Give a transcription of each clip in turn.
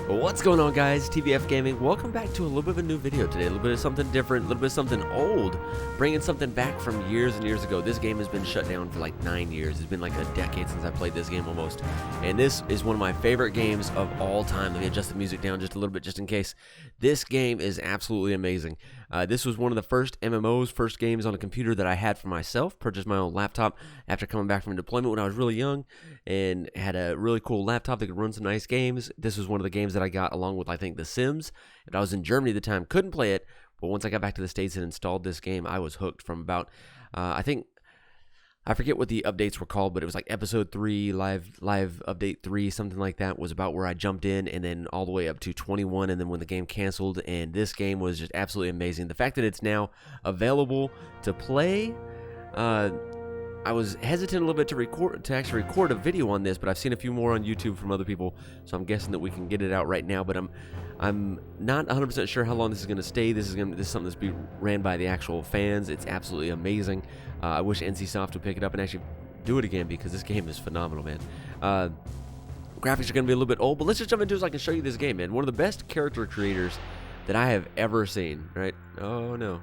What's going on, guys? TBF Gaming. Welcome back to a little bit of a new video today. A little bit of something different, a little bit of something old, bringing something back from years and years ago. This game has been shut down for like 9 years. It's been like a decade since I played this game almost. And this is one of my favorite games of all time. Let me adjust the music down just a little bit just in case. This game is absolutely amazing. This was one of the first MMOs, first games on a computer that I had for myself. Purchased my own laptop after coming back from deployment when I was really young and had a really cool laptop that could run some nice games. This was one of the games that I got along with, I think, The Sims. And I was in Germany at the time, couldn't play it, but once I got back to the States and installed this game, I was hooked from about, I forget what the updates were called, but it was like episode 3, live update 3, something like that, was about where I jumped in, and then all the way up to 21, and then when the game canceled, and this game was just absolutely amazing. The fact that it's now available to play, I was hesitant a little bit to actually record a video on this, but I've seen a few more on YouTube from other people, so I'm guessing that we can get it out right now. But I'm not 100% sure how long this is going to stay. This is something that's be ran by the actual fans. It's absolutely amazing. I wish NCSoft would pick it up and actually do it again because this game is phenomenal, man. Graphics are going to be a little bit old, but let's just jump into it so I can show you this game, man. One of the best character creators that I have ever seen. Right? Oh no.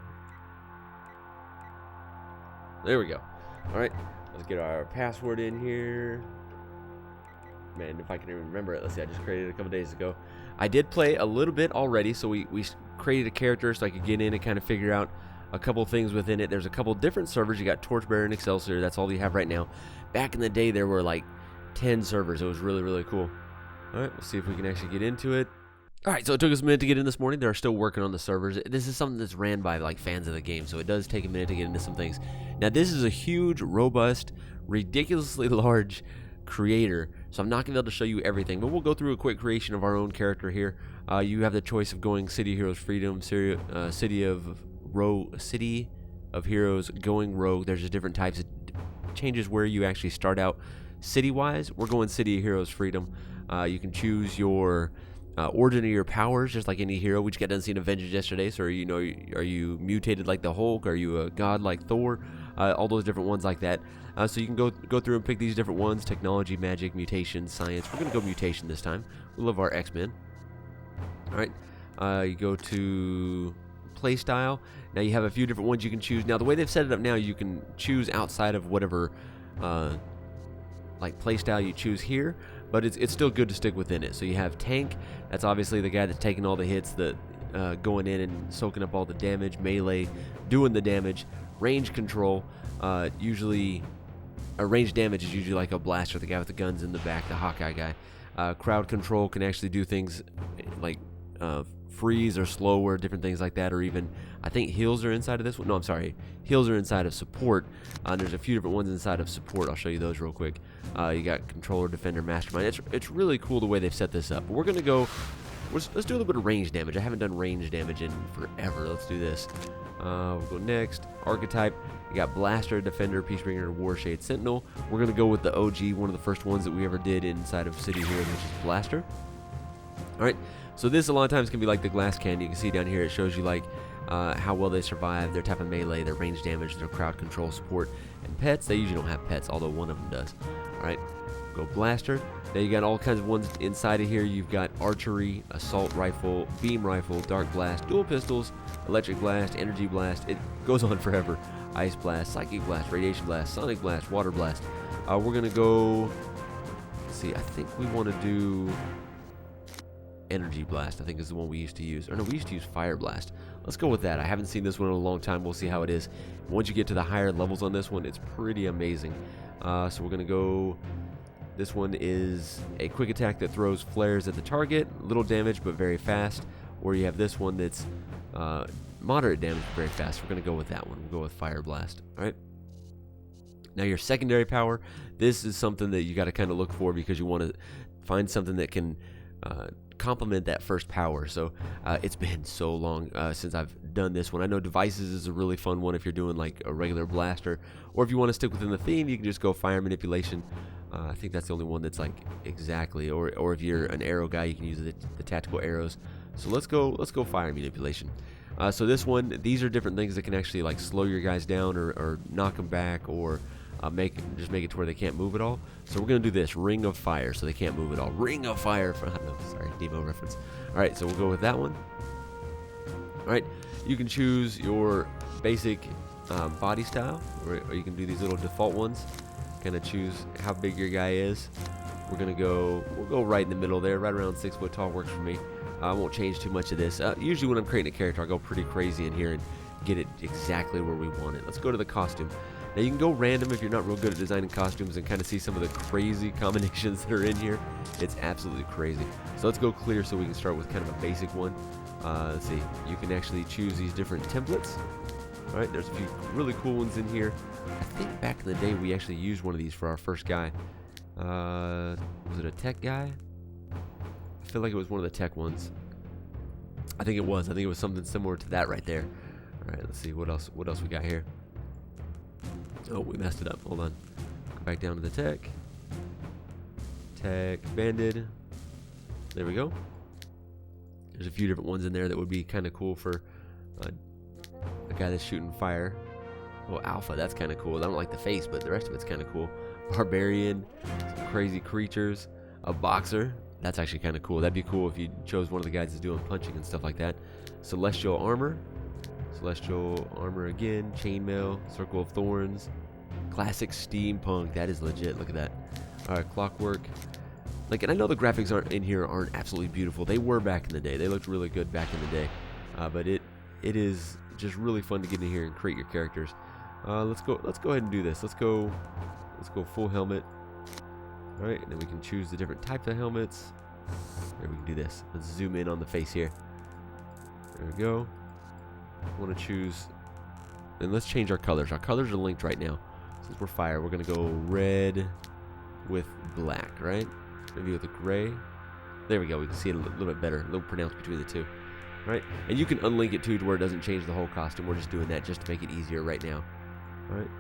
There we go. Alright, let's get our password in here. Man, if I can even remember it. Let's see, I just created it a couple days ago. I did play a little bit already, so we created a character so I could get in and kind of figure out a couple things within it. There's a couple different servers. You got Torchbearer and Excelsior. That's all you have right now. Back in the day, there were like 10 servers. It was really, really cool. Alright, let's see if we can actually get into it. Alright, so it took us a minute to get in this morning. They're still working on the servers. This is something that's ran by like fans of the game, so it does take a minute to get into some things. Now, this is a huge, robust, ridiculously large creator, so I'm not going to be able to show you everything, but we'll go through a quick creation of our own character here. You have the choice of going City of Heroes Freedom, City of Heroes going Rogue. There's just different types. It changes where you actually start out city-wise. We're going City of Heroes Freedom. You can choose your origin of your powers, just like any hero. We just got done seeing Avengers yesterday, so are you mutated like the Hulk? Are you a god like Thor? All those different ones like that. So you can go through and pick these different ones: technology, magic, mutation, science. We're gonna go mutation this time. We love our X-Men. All right, you go to playstyle. Now you have a few different ones you can choose. Now the way they've set it up now, you can choose outside of whatever like playstyle you choose here, but it's still good to stick within it. So you have tank. That's obviously the guy that's taking all the hits, that going in and soaking up all the damage. Melee, doing the damage. Range control, usually range damage is usually like a blaster, the guy with the guns in the back, the Hawkeye guy. Crowd control can actually do things like freeze or slower, different things like that, or even I think heals are inside of this one. No, I'm sorry, heals are inside of support. There's a few different ones inside of support. I'll show you those real quick. You got controller, defender, mastermind. It's really cool the way they've set this up. But we're gonna go. Let's do a little bit of range damage. I haven't done range damage in forever. Let's do this. We'll go next. Archetype. You got Blaster, Defender, Peacebringer, Warshade, Sentinel. We're going to go with the OG, one of the first ones that we ever did inside of City Heroes, which is Blaster. Alright, so this a lot of times can be like the glass candy. You can see down here it shows you like how well they survive, their type of melee, their range damage, their crowd control, support, and pets. They usually don't have pets, although one of them does. Alright, go Blaster. Now you got all kinds of ones inside of here. You've got archery, assault rifle, beam rifle, dark blast, dual pistols, electric blast, energy blast. It goes on forever. Ice blast, psychic blast, radiation blast, sonic blast, water blast. We're gonna go. Let's see, I think we want to do energy blast. I think is the one we used to use. Or no, we used to use fire blast. Let's go with that. I haven't seen this one in a long time. We'll see how it is. Once you get to the higher levels on this one, it's pretty amazing. So we're gonna go. This one is a quick attack that throws flares at the target, little damage but very fast. Or you have this one that's moderate damage but very fast. We're going to go with that one. We'll go with Fire Blast. Alright. Now your secondary power, this is something that you got to kind of look for because you want to find something that can complement that first power. So it's been so long since I've done this one. I know Devices is a really fun one if you're doing like a regular blaster, or if you want to stick within the theme, you can just go Fire Manipulation. I think that's the only one that's like exactly, or if you're an arrow guy, you can use the tactical arrows. So let's go Fire Manipulation. So this one, these are different things that can actually like slow your guys down or knock them back, or just make it to where they can't move at all. So we're gonna do this ring of fire, so they can't move at all. Ring of fire. For, no, sorry, Nemo reference. All right, so we'll go with that one. All right, you can choose your basic body style, or you can do these little default ones. Kind of choose how big your guy is. We'll go right in the middle there, right around 6 foot tall works for me. I won't change too much of this. Usually when I'm creating a character, I'll go pretty crazy in here and get it exactly where we want it. Let's go to the costume. Now you can go random if you're not real good at designing costumes and kind of see some of the crazy combinations that are in here. It's absolutely crazy. So let's go clear so we can start with kind of a basic one. Let's see. You can actually choose these different templates. All right, there's a few really cool ones in here. I think back in the day we actually used one of these for our first guy. Was it a tech guy? I feel like it was one of the tech ones. I think it was something similar to that right there. All right, let's see what else we got here. Oh, we messed it up. Hold on. Go back down to the tech. Tech banded. There we go. There's a few different ones in there that would be kind of cool for a guy that's shooting fire. Oh, alpha, that's kind of cool. I don't like the face, but the rest of it's kind of cool. Barbarian, some crazy creatures, a boxer. That's actually kind of cool. That'd be cool if you chose one of the guys that's doing punching and stuff like that. Celestial armor again. Chainmail, circle of thorns, classic steampunk. That is legit. Look at that. All right, clockwork. Like, and I know the graphics aren't absolutely beautiful. They were back in the day. They looked really good back in the day. But it is just really fun to get in here and create your characters. Let's go ahead and do this. Let's go full helmet. All right, and then we can choose the different types of helmets. Here, we can do this. Let's zoom in on the face here. There we go. I want to choose, and let's change our colors. Our colors are linked right now. Since we're fire, we're gonna go red with black, right? Maybe with a gray. There we go. We can see it a little bit better, a little pronounced between the two. Right? And you can unlink it too to where it doesn't change the whole costume. We're just doing that just to make it easier right now. All right.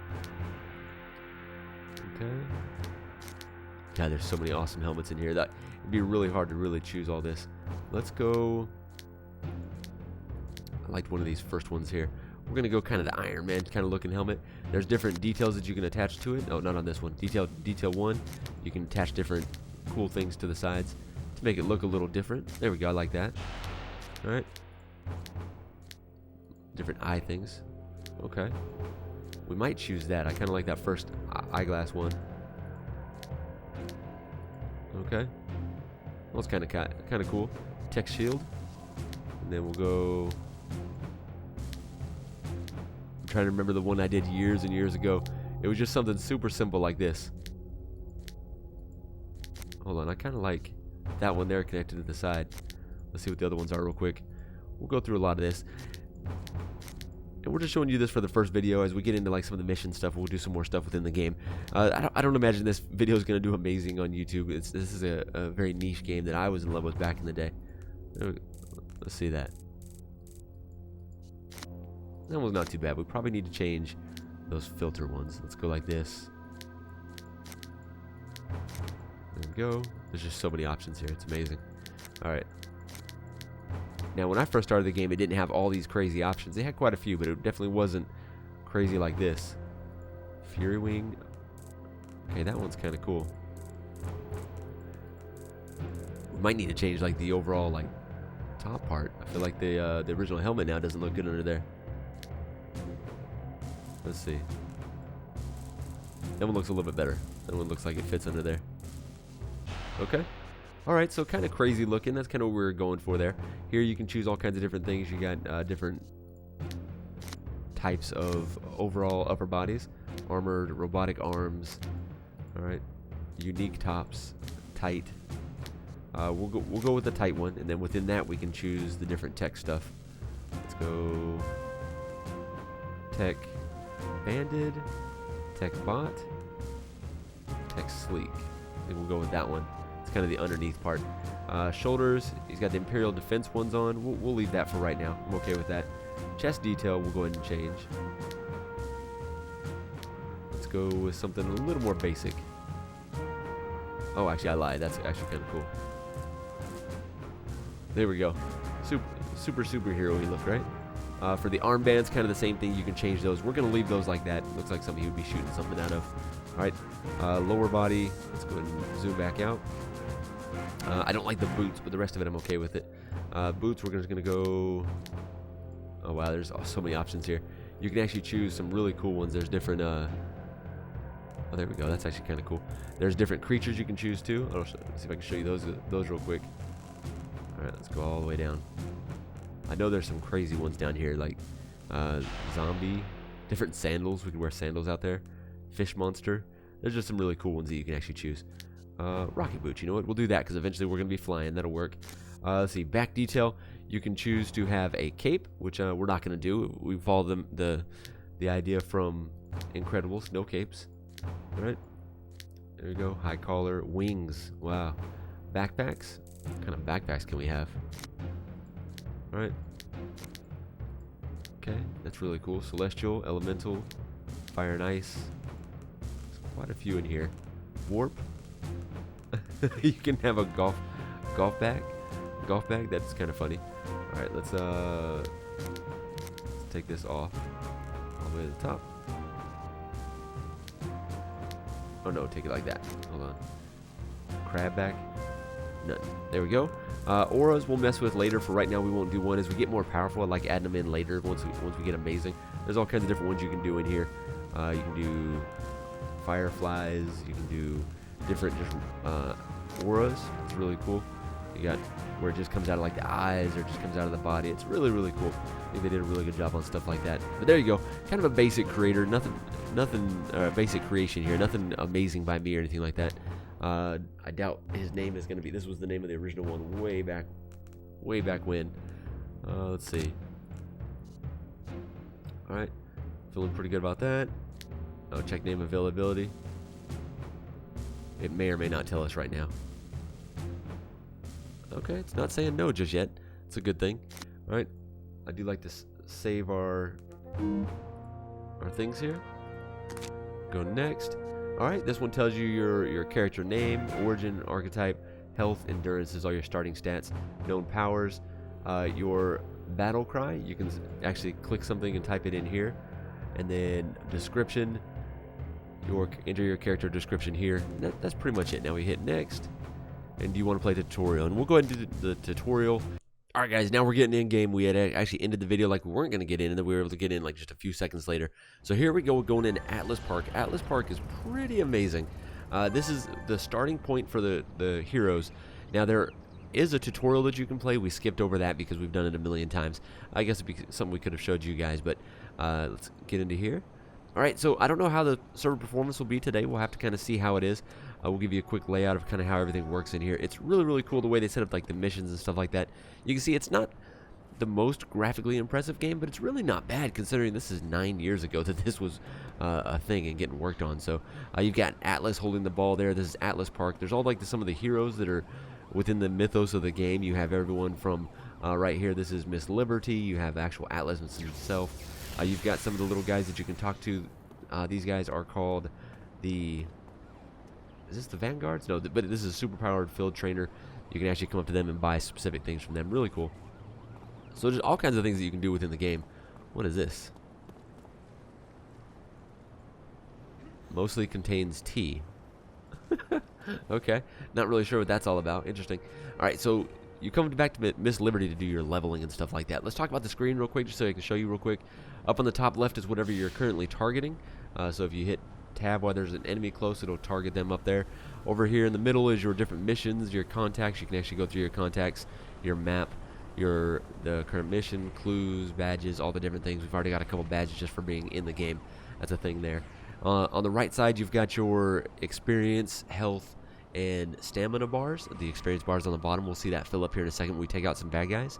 Okay. God, there's so many awesome helmets in here that it'd be really hard to really choose all this. Let's go. I liked one of these first ones here. We're gonna go kind of the Iron Man kind of looking helmet. There's different details that you can attach to it. No, not on this one. Detail 1. You can attach different cool things to the sides to make it look a little different. There we go. I like that. All right. Different eye things. Okay. We might choose that. I kind of like that first eyeglass one. Okay. Well, it's kind of cool. Tech shield. And then we'll go. I'm trying to remember the one I did years and years ago. It was just something super simple like this. Hold on. I kind of like that one there connected to the side. Let's see what the other ones are real quick. We'll go through a lot of this. And we're just showing you this for the first video. As we get into like some of the mission stuff, we'll do some more stuff within the game. I don't imagine this video is going to do amazing on YouTube. This is a very niche game that I was in love with back in the day. Let's see that. That one's not too bad. We probably need to change those filter ones. Let's go like this. There we go. There's just so many options here. It's amazing. All right. Now, when I first started the game, it didn't have all these crazy options. They had quite a few, but it definitely wasn't crazy like this. Fury Wing. Okay, that one's kind of cool. We might need to change like the overall like top part. I feel like the original helmet now doesn't look good under there. Let's see. That one looks a little bit better. That one looks like it fits under there. Okay. Alright, so kind of crazy looking. That's kind of what we were going for there. Here you can choose all kinds of different things. You got different types of overall upper bodies. Armored, robotic arms. Alright. Unique tops. Tight. We'll go with the tight one. And then within that we can choose the different tech stuff. Let's go tech banded. Tech bot. Tech sleek. I think we'll go with that one. It's kind of the underneath part. Shoulders, he's got the Imperial Defense ones on. We'll leave that for right now. I'm okay with that. Chest detail, we'll go ahead and change. Let's go with something a little more basic. Oh, actually, I lied. That's actually kind of cool. There we go. Super superhero-y look, right? For the armbands, kind of the same thing. You can change those. We're going to leave those like that. Looks like something he would be shooting something out of. All right, lower body. Let's go ahead and zoom back out. I don't like the boots, but the rest of it I'm okay with it. Boots, we're just going to go... Oh, wow, there's so many options here. You can actually choose some really cool ones. There's different... Oh, there we go. That's actually kind of cool. There's different creatures you can choose too. Let's see if I can show you those real quick. All right, let's go all the way down. I know there's some crazy ones down here, like zombie, different sandals. We can wear sandals out there. Fish monster. There's just some really cool ones that you can actually choose. Rocket boots. You know what? We'll do that because eventually we're going to be flying. That'll work. Let's see. Back detail. You can choose to have a cape, which we're not going to do. We follow the idea from Incredibles. No capes. All right. There we go. High collar. Wings. Wow. Backpacks. What kind of backpacks can we have? All right. Okay. That's really cool. Celestial. Elemental. Fire and ice. There's quite a few in here. Warp. You can have a golf bag. Golf bag. That's kind of funny. All right. Let's take this off. All the way to the top. Oh no, take it like that. Hold on. Crab back. None. There we go. Auras we'll mess with later. For right now, we won't do one. As we get more powerful, I like adding them in later once we get amazing. There's all kinds of different ones you can do in here. You can do fireflies. You can do different auras. It's really cool. You got where it just comes out of like the eyes or just comes out of the body. It's really, really cool. I think they did a really good job on stuff like that. But there you go. Kind of a basic creator. Nothing basic creation here. Nothing amazing by me or anything like that. I doubt his name is going to be... This was the name of the original one way back when. Let's see. All right. Feeling pretty good about that. Oh, check name availability. It may or may not tell us right now. Okay, it's not saying no just yet. It's a good thing. All right. I do like to save our things here. Go next. All right, this one tells you your character name, origin, archetype, health, endurance is all your starting stats, known powers, your battle cry. You can actually click something and type it in here, and then description. Enter your character description here. That's pretty much it. Now we hit next, and do you want to play the tutorial? And we'll go ahead and do the tutorial. All right, guys, now we're getting in game. We had actually ended the video like we weren't going to get in, and then we were able to get in like just a few seconds later. So here we go. We're going into Atlas Park. Atlas Park is pretty amazing. This is the starting point for the heroes. Now, there is a tutorial that you can play. We skipped over that because we've done it a million times. I guess it'd be something we could have showed you guys, but let's get into here. All right, so I don't know how the server performance will be today. We'll have to kind of see how it is. We'll give you a quick layout of kind of how everything works in here. It's really, really cool the way they set up like the missions and stuff like that. You can see it's not the most graphically impressive game, but it's really not bad considering this is 9 years ago that this was a thing and getting worked on. So you've got Atlas holding the ball there. This is Atlas Park. There's all like some of the heroes that are within the mythos of the game. You have everyone from right here. This is Miss Liberty. You have actual Atlas himself. You've got some of the little guys that you can talk to. These guys are called the... Is this the Vanguards? No, but this is a superpowered field trainer. You can actually come up to them and buy specific things from them. Really cool. So there's all kinds of things that you can do within the game. What is this? Mostly contains tea. Okay. Not really sure what that's all about. Interesting. All right, so you come back to Miss Liberty to do your leveling and stuff like that. Let's talk about the screen real quick just so I can show you real quick. Up on the top left is whatever you're currently targeting. So if you hit tab while there's an enemy close, it'll target them up there. Over here in the middle is your different missions, your contacts. You can actually go through your contacts, your map, the current mission, clues, badges, all the different things. We've already got a couple badges just for being in the game. That's a thing there. On the right side, you've got your experience, health, and stamina bars. The experience bars on the bottom. We'll see that fill up here in a second when we take out some bad guys.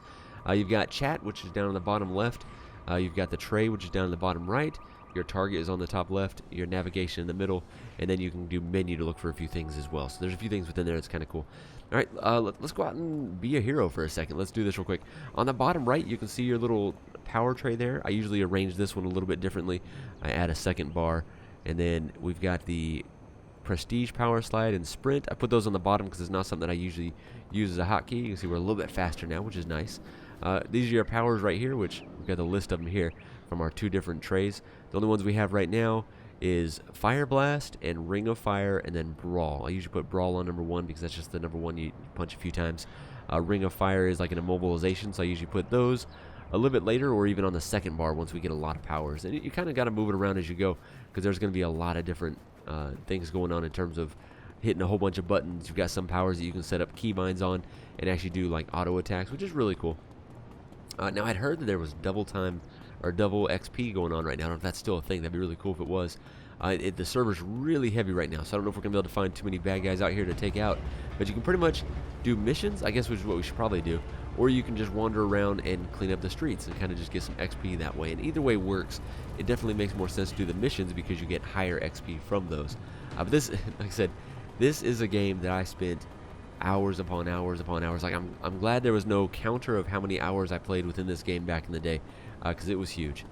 You've got chat, which is down on the bottom left. You've got the tray, which is down on the bottom right. Your target is on the top left, your navigation in the middle, and then you can do menu to look for a few things as well. So there's a few things within there that's kind of cool. All right, let's go out and be a hero for a second. Let's do this real quick. On the bottom right, you can see your little power tray there. I usually arrange this one a little bit differently. I add a second bar, and then we've got the Prestige Power Slide and Sprint. I put those on the bottom because it's not something that I usually use as a hotkey. You can see we're a little bit faster now, which is nice. These are your powers right here, which we've got the list of them here from our 2 different trays. The only ones we have right now is Fire Blast and Ring of Fire and then Brawl. I usually put Brawl on number 1 because that's just the number 1 you punch a few times. Ring of Fire is like an immobilization, so I usually put those a little bit later or even on the second bar once we get a lot of powers. And you kind of got to move it around as you go because there's going to be a lot of different things going on in terms of hitting a whole bunch of buttons. You've got some powers that you can set up keybinds on and actually do like auto attacks, which is really cool. Now I'd heard that there was double time or double XP going on right now. I don't know if that's still a thing. That'd be really cool if it was. The server's really heavy right now, so I don't know if we're going to be able to find too many bad guys out here to take out. But you can pretty much do missions, I guess, which is what we should probably do. Or you can just wander around and clean up the streets and kind of just get some XP that way. And either way works. It definitely makes more sense to do the missions because you get higher XP from those. But this, like I said, this is a game that I spent hours upon hours upon hours. Like I'm glad there was no counter of how many hours I played within this game back in the day, because it was huge.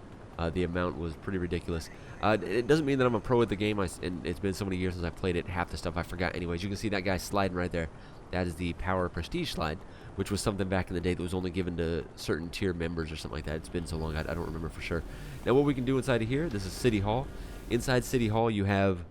The amount was pretty ridiculous. It doesn't mean that I'm a pro at the game, and it's been so many years since I played it. Half the stuff I forgot anyways. You can see that guy sliding right there. That is the Power Prestige Slide, which was something back in the day that was only given to certain tier members or something like that. It's been so long, I don't remember for sure. Now what we can do inside of here, this is City Hall. Inside City Hall you have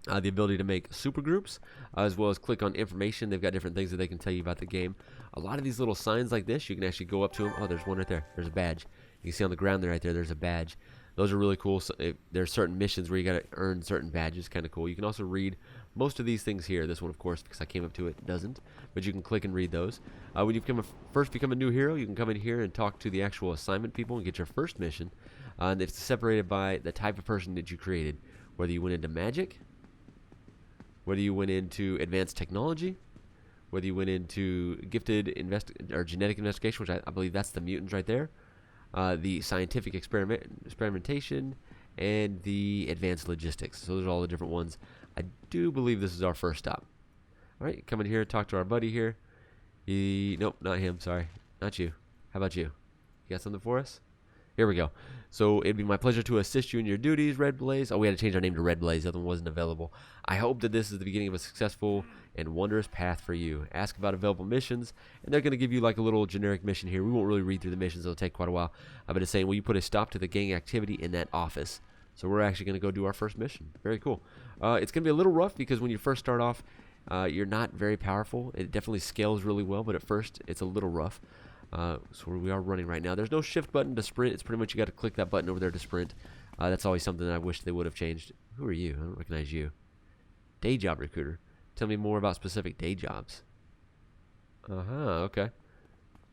the ability to make super groups, as well as click on information. They've got different things that they can tell you about the game. A lot of these little signs like this, you can actually go up to them. Oh, there's one right there. There's a badge. You can see on the ground there right there, there's a badge. Those are really cool. So there's certain missions where you got to earn certain badges. Kind of cool. You can also read most of these things here. This one, of course, because I came up to it, doesn't. But you can click and read those. When you first become a new hero, you can come in here and talk to the actual assignment people and get your first mission. And it's separated by the type of person that you created. Whether you went into magic, whether you went into advanced technology, whether you went into gifted or genetic investigation, which I believe that's the mutants right there, the scientific experimentation, and the advanced logistics. So those are all the different ones. I do believe this is our first stop. All right, come in here, talk to our buddy here. Nope, not him. Sorry, not you. How about you? You got something for us? Here we go. So it'd be my pleasure to assist you in your duties, Red Blaze. Oh, we had to change our name to Red Blaze. The other one wasn't available. I hope that this is the beginning of a successful and wondrous path for you. Ask about available missions, and they're going to give you like a little generic mission here. We won't really read through the missions. It'll take quite a while. But it's saying, will you put a stop to the gang activity in that office? So we're actually going to go do our first mission. Very cool. It's going to be a little rough because when you first start off, you're not very powerful. It definitely scales really well, but at first it's a little rough. So we are running right now. There's no shift button to sprint. It's pretty much you got to click that button over there to sprint. That's always something that I wish they would have changed. Who are you? I don't recognize you. Day job recruiter. Tell me more about specific day jobs. Okay.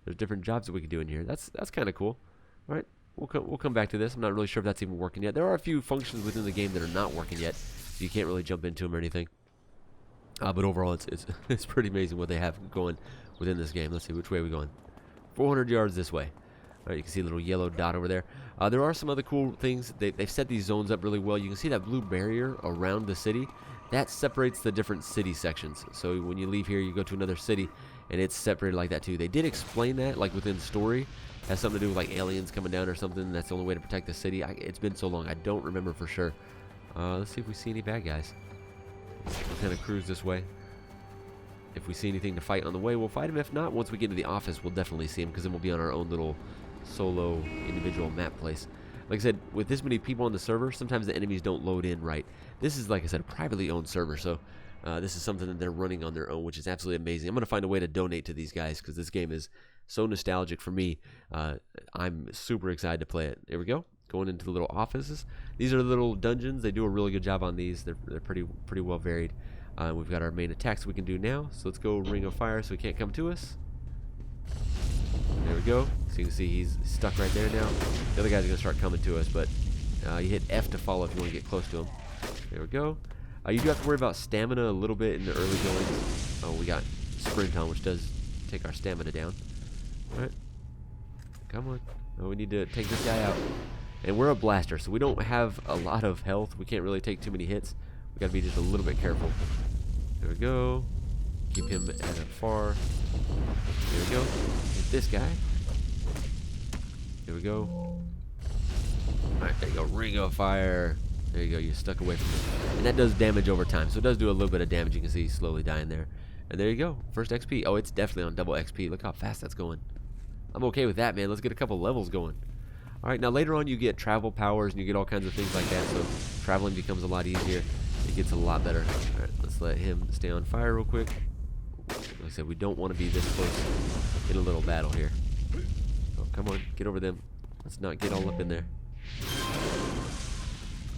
There's different jobs that we could do in here. That's kind of cool. All right, we'll come back to this. I'm not really sure if that's even working yet. There are a few functions within the game that are not working yet, so you can't really jump into them or anything. But overall, it's pretty amazing what they have going within this game. Let's see, which way are we going? 400 yards this way. All right, you can see a little yellow dot over there. There are some other cool things. They've set these zones up really well. You can see that blue barrier around the city. That separates the different city sections. So when you leave here, you go to another city, and it's separated like that too. They did explain that, like within the story. It has something to do with like aliens coming down or something. That's the only way to protect the city. It's been so long, I don't remember for sure. Let's see if we see any bad guys. We'll kind of cruise this way. If we see anything to fight on the way, we'll fight them. If not, once we get to the office, we'll definitely see them, because then we'll be on our own little solo individual map place. Like I said, with this many people on the server, sometimes the enemies don't load in right. This is, like I said, a privately owned server, so this is something that they're running on their own, which is absolutely amazing. I'm going to find a way to donate to these guys, because this game is so nostalgic for me. I'm super excited to play it. There we go. Going into the little offices. These are the little dungeons. They do a really good job on these. They're pretty well varied. We've got our main attacks we can do now. So let's go Ring of Fire so he can't come to us. There we go. So you can see he's stuck right there now. The other guys are going to start coming to us, but you hit F to follow if you want to get close to him. There we go. You do have to worry about stamina a little bit in the early goings. Oh, we got Sprint on, which does take our stamina down. Alright. Come on. Oh, we need to take this guy out. And we're a blaster, so we don't have a lot of health. We can't really take too many hits. We gotta be just a little bit careful. There we go. Keep him at a far. There we go. Hit this guy. There we go. Alright, there you go. Ring of Fire. There you go. You're stuck away from it. And that does damage over time. So it does do a little bit of damage. You can see he's slowly dying there. And there you go. First XP. Oh, it's definitely on double XP. Look how fast that's going. I'm okay with that, man. Let's get a couple levels going. All right, now later on you get travel powers and you get all kinds of things like that. So traveling becomes a lot easier. It gets a lot better. All right, let's let him stay on fire real quick. Like I said, we don't want to be this close in a little battle here. Oh, come on. Get over them. Let's not get all up in there.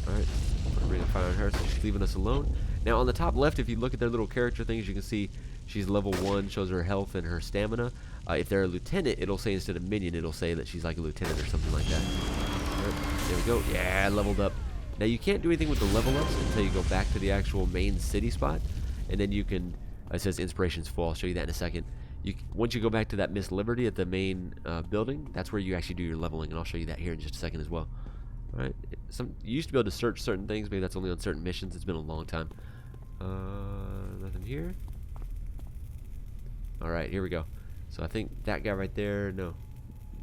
Alright, I'm gonna bring a fire on her so she's leaving us alone. Now on the top left, if you look at their little character things, you can see she's level 1, shows her health and her stamina. If they're a lieutenant, it'll say instead of minion, it'll say that she's like a lieutenant or something like that. Alright, there we go. Yeah, leveled up. Now you can't do anything with the level ups until you go back to the actual main city spot. And then you can, it says inspiration's full, I'll show you that in a second. Once you go back to that Miss Liberty at the main building, that's where you actually do your leveling, and I'll show you that here in just a second as well. Alright, you used to be able to search certain things, maybe that's only on certain missions, it's been a long time. Nothing here. Alright, here we go. So I think that guy right there, no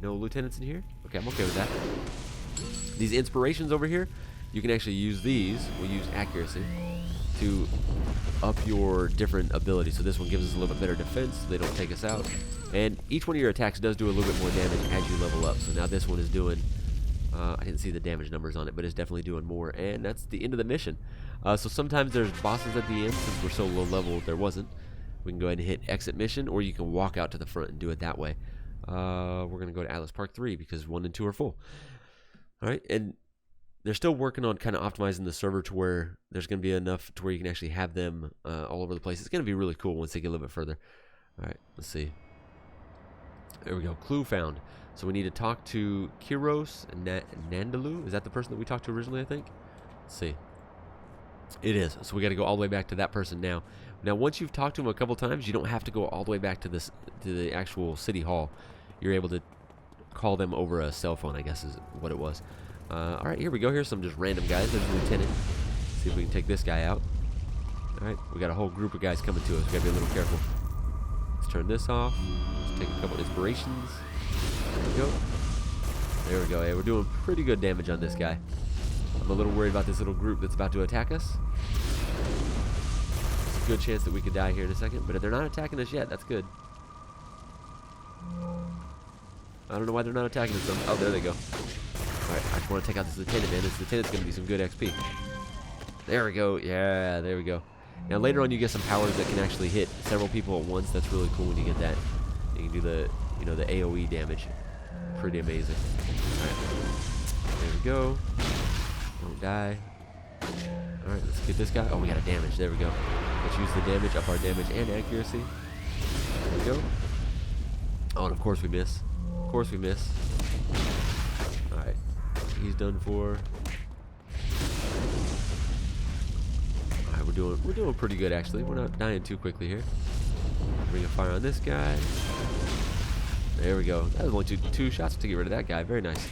lieutenants in here? Okay, I'm okay with that. These inspirations over here, you can actually use these, we'll use accuracy, to up your different abilities. So this one gives us a little bit better defense, so they don't take us out. And each one of your attacks does do a little bit more damage as you level up. So now this one is doing, I didn't see the damage numbers on it, but it's definitely doing more. And that's the end of the mission. So sometimes there's bosses at the end. Since we're so low level, there wasn't. We can go ahead and hit exit mission, or you can walk out to the front and do it that way. We're going to go to Atlas Park 3 because 1 and 2 are full. Alright, and they're still working on kind of optimizing the server to where there's going to be enough to where you can actually have them all over the place. It's going to be really cool once they get a little bit further. Alright, let's see. There we go. Clue found. So we need to talk to Kiros and Nandalu. Is that the person that we talked to originally, I think? Let's see. It is. So we got to go all the way back to that person now. Now, once you've talked to him a couple times, you don't have to go all the way back to the actual city hall. You're able to call them over a cell phone, I guess is what it was. Alright, here we go. Here's some just random guys. There's a lieutenant. Let's see if we can take this guy out. Alright, we got a whole group of guys coming to us. We gotta be a little careful. Let's turn this off. Let's take a couple inspirations. There we go. There we go. Yeah, we're doing pretty good damage on this guy. I'm a little worried about this little group that's about to attack us. There's a good chance that we could die here in a second, but if they're not attacking us yet, that's good. I don't know why they're not attacking us. Oh, there they go. Alright, I just want to take out this lieutenant, man. This lieutenant's going to be some good XP. There we go. Yeah, there we go. Now, later on, you get some powers that can actually hit several people at once. That's really cool when you get that. You can do the, the AoE damage. Pretty amazing. Alright. There we go. Don't die. Alright, let's get this guy. Oh, we got a damage. There we go. Let's use the damage, up our damage and accuracy. There we go. Oh, and of course we miss. Of course we miss. Alright. He's done for. Alright, we're doing pretty good actually. We're not dying too quickly here. Bring a fire on this guy. There we go. That was only two shots to get rid of that guy. Very nice.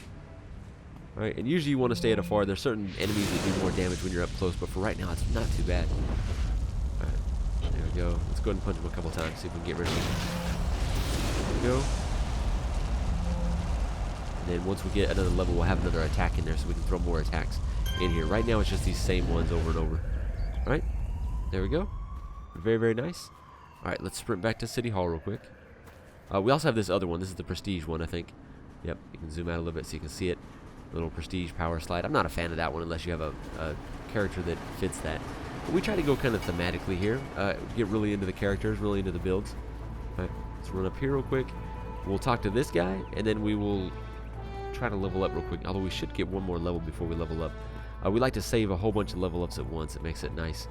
Alright, and usually you want to stay at afar. There's certain enemies that do more damage when you're up close, but for right now it's not too bad. Alright, there we go. Let's go ahead and punch him a couple times, see if we can get rid of him. There we go. And then once we get another level, we'll have another attack in there so we can throw more attacks in here. Right now it's just these same ones over and over. Alright, there we go. Very, very nice. Alright, let's sprint back to City Hall real quick. We also have this other one. This is the Prestige one, I think. Yep, you can zoom out a little bit so you can see it. Little Prestige power slide. I'm not a fan of that one unless you have a character that fits that. But we try to go kind of thematically here. Get really into the characters, really into the builds. Alright, let's run up here real quick. We'll talk to this guy, and then we will try to level up real quick. Although we should get one more level before we level up. We like to save a whole bunch of level ups at once. It makes it nice.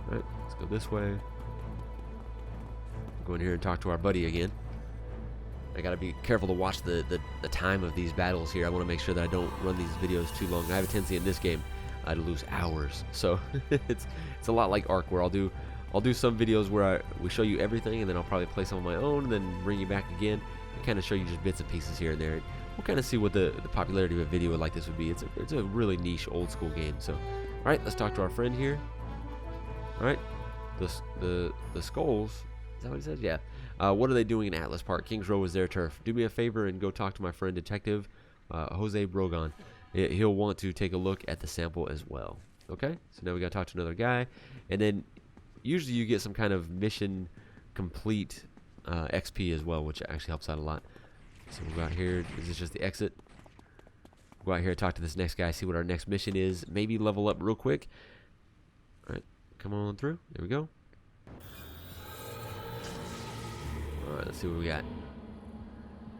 Alright, let's go this way. Go in here and talk to our buddy again. I gotta be careful to watch the time of these battles here. I want to make sure that I don't run these videos too long. I have a tendency in this game to lose hours, so it's a lot like Ark, where I'll do some videos where we show you everything, and then I'll probably play some on my own, and then bring you back again and kind of show you just bits and pieces here and there. We'll kind of see what the popularity of a video like this would be. It's a really niche old school game. So, all right, let's talk to our friend here. All right, the Skulls. Is that what he says? Yeah. What are they doing in Atlas Park? Kings Row is their turf. Do me a favor and go talk to my friend Detective Jose Brogan. He'll want to take a look at the sample as well. Okay, so now we gotta talk to another guy, and then usually you get some kind of mission complete XP as well, which actually helps out a lot. So we'll go out here. Is this just the exit? Go out here, talk to this next guy, see what our next mission is. Maybe level up real quick. All right, come on through. There we go. All right, let's see what we got.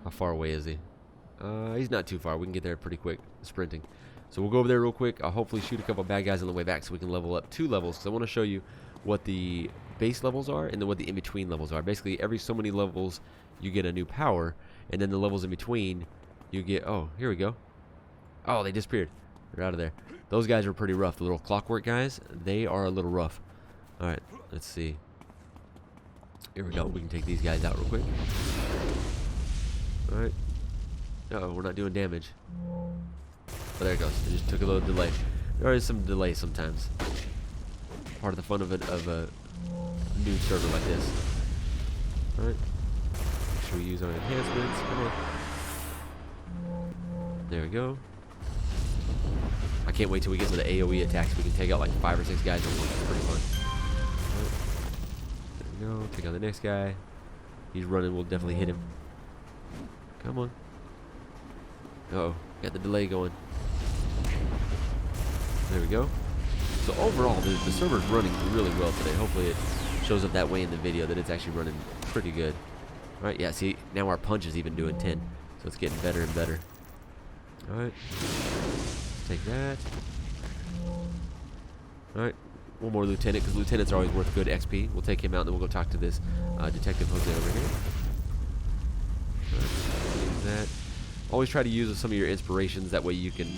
How far away is he? He's not too far. We can get there pretty quick, sprinting. So we'll go over there real quick. I'll hopefully shoot a couple bad guys on the way back so we can level up 2 levels, because I want to show you what the base levels are and then what the in-between levels are. Basically, every so many levels, you get a new power, and then the levels in between, you get... Oh, here we go. Oh, they disappeared. They're out of there. Those guys are pretty rough. The little clockwork guys, they are a little rough. All right, let's see. Here we go. We can take these guys out real quick. All right. Uh-oh, we're not doing damage. Oh, there it goes. It just took a little delay. There is some delay sometimes. Part of the fun of a new server like this. All right. Make sure we use our enhancements. Come on. There we go. I can't wait till we get to the AoE attacks. We can take out like 5 or 6 guys at once. It's pretty fun. Right. There we go. Take out the next guy. He's running. We'll definitely hit him. Come on. Uh-oh. Got the delay going. There we go. So overall, the server's running really well today. Hopefully it shows up that way in the video, that it's actually running pretty good. Alright, yeah, see, now our punch is even doing 10. So it's getting better and better. Alright. Take that. Alright. One more lieutenant, because lieutenants are always worth good XP. We'll take him out, and then we'll go talk to this Detective Jose over here. Use that. Always try to use some of your inspirations. That way you can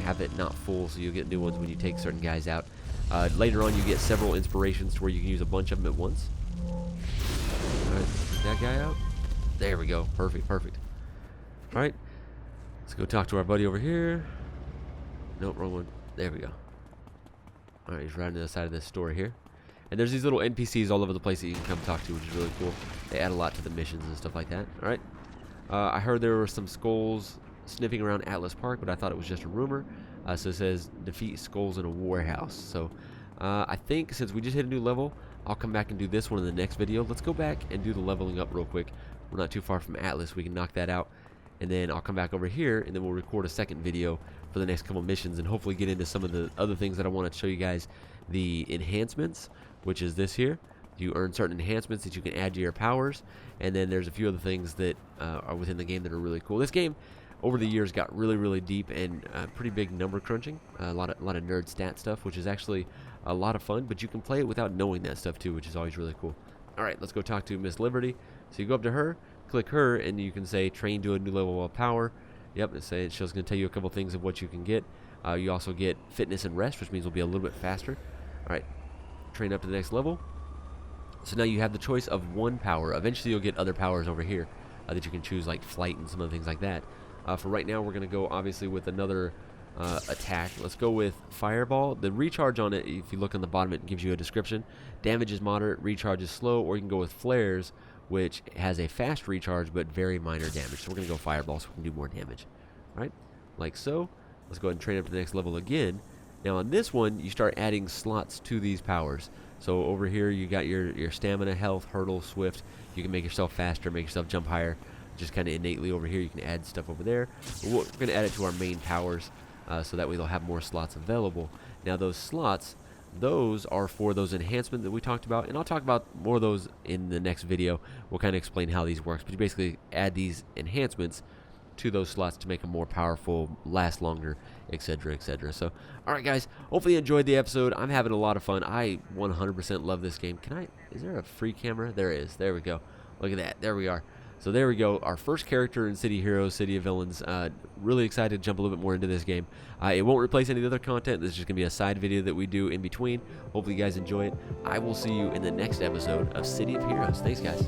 have it not full, so you'll get new ones when you take certain guys out. Later on, you get several inspirations to where you can use a bunch of them at once. Alright, take that guy out. There we go. Perfect, perfect. Alright. Let's go talk to our buddy over here. Nope, wrong one. There we go. Alright, he's right on the other side of this store here. And there's these little NPCs all over the place that you can come talk to, which is really cool. They add a lot to the missions and stuff like that. Alright. I heard there were some skulls sniffing around Atlas Park, but I thought it was just a rumor. So it says, defeat skulls in a warehouse. So I think since we just hit a new level, I'll come back and do this one in the next video. Let's go back and do the leveling up real quick. We're not too far from Atlas. We can knock that out. And then I'll come back over here, and then we'll record a second video for the next couple missions, and hopefully get into some of the other things that I want to show you guys. The enhancements, which is this here. You earn certain enhancements that you can add to your powers, and then there's a few other things that are within the game that are really cool. This game, over the years, got really deep and pretty big number crunching. A lot of nerd stat stuff, which is actually a lot of fun. But you can play it without knowing that stuff too, which is always really cool. All right, let's go talk to Miss Liberty. So you go up to her, click her, and you can say train to a new level of power. Yep, it's going to tell you a couple things of what you can get. You also get fitness and rest, which means we'll be a little bit faster. All right, train up to the next level. So now you have the choice of one power. Eventually you'll get other powers over here that you can choose, like flight and some other things like that. For right now, we're going to go obviously with another attack. Let's go with Fireball. The recharge on it, if you look on the bottom, it gives you a description. Damage is moderate, recharge is slow, or you can go with Flares, which has a fast recharge but very minor damage. So we're going to go Fireball so we can do more damage. All right, like so. Let's go ahead and train up to the next level again. Now on this one, you start adding slots to these powers. So over here, you got your stamina, health, hurdle, swift. You can make yourself faster, make yourself jump higher. Just kind of innately over here, you can add stuff over there. We're going to add it to our main powers, so that way they'll have more slots available. Now those slots, those are for those enhancements that we talked about, and I'll talk about more of those in the next video. We'll kind of explain how these works, but you basically add these enhancements to those slots to make them more powerful, last longer, etc., etc. So, all right, guys, hopefully you enjoyed the episode. I'm having a lot of fun. I 100% love this game. Is there a free camera? There is. There we go. Look at that. There we are. So there we go. Our first character in City Heroes, City of Villains. Really excited to jump a little bit more into this game. It won't replace any of the other content. This is just going to be a side video that we do in between. Hopefully you guys enjoy it. I will see you in the next episode of City of Heroes. Thanks, guys.